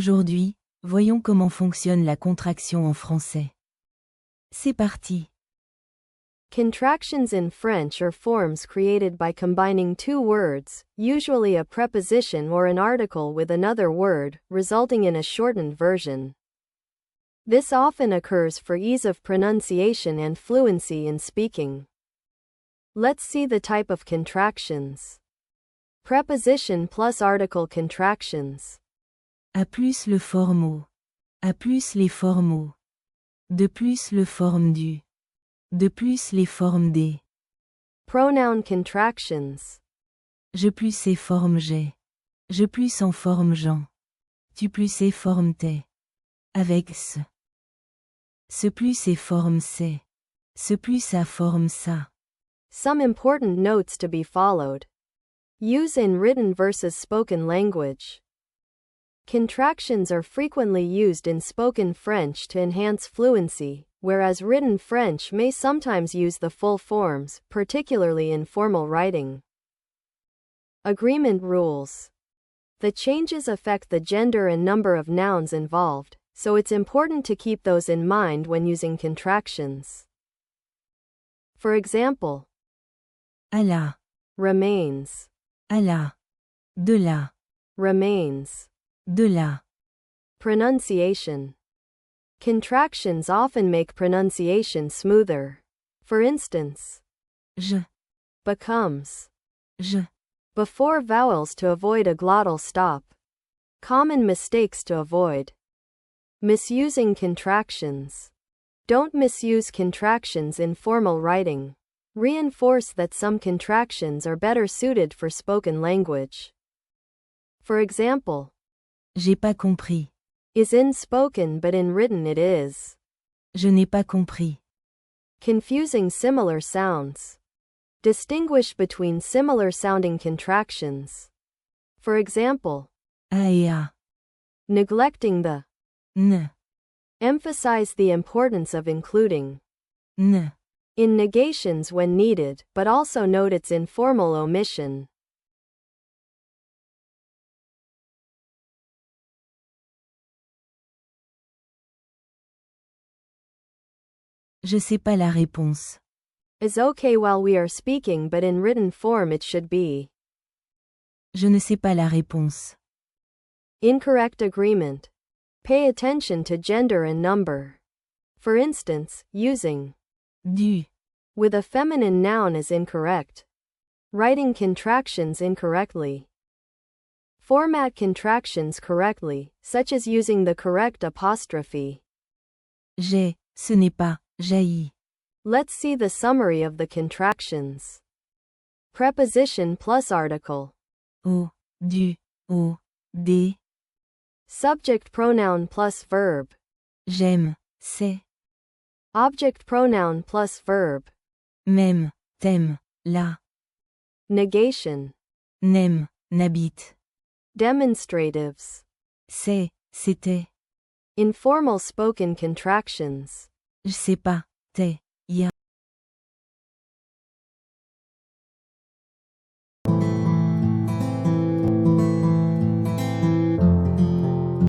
Aujourd'hui, voyons comment fonctionne la contraction en français. C'est parti. Contractions in French are forms created by combining two words, usually a preposition or an article with another word, resulting in a shortened version. This often occurs for ease of pronunciation and fluency in speaking. Let's see the type of contractions. Preposition plus article contractions. A plus le forme au. A plus les formes au. De plus le forme du. De plus les formes des. Pronoun contractions. Je plus et forme j'ai. Je plus en forme Jean. Tu plus et forme t'es. Avec ce. Ce plus et forme c'est. Ce plus à forme ça. Some important notes to be followed. Use in written versus spoken language. Contractions are frequently used in spoken French to enhance fluency, whereas written French may sometimes use the full forms, particularly in formal writing. Agreement rules. The changes affect the gender and number of nouns involved, so it's important to keep those in mind when using contractions. For example, À la. remains, À la. De la. remains. De la. Pronunciation. Contractions often make pronunciation smoother. For instance, Je. becomes, Je. before vowels to avoid a glottal stop. Common mistakes to avoid. Misusing contractions. Don't misuse contractions in formal writing. Reinforce that some contractions are better suited for spoken language. For example, J'ai pas compris. is in spoken but in written it is. Je n'ai pas compris. Confusing similar sounds. Distinguish between similar sounding contractions. For example, A et a. neglecting the. N. Emphasize the importance of including N. in negations when needed, but also note its informal omission. Je sais pas la réponse. Is okay while we are speaking, but in written form it should be. Je ne sais pas la réponse. Incorrect agreement. Pay attention to gender and number. For instance, using Du. with a feminine noun is incorrect. Writing contractions incorrectly. Format contractions correctly, such as using the correct apostrophe. J'ai. Ce n'est pas. Jaillit. Let's see the summary of the contractions. Preposition plus article. Au. Du. Au. Des. Subject pronoun plus verb. J'aime. C'est. Object pronoun plus verb. Même. T'aimes. La. Negation. N'aime. N'habite. Demonstratives. C'est. C'était. Informal spoken contractions. Je sais pas. T'es.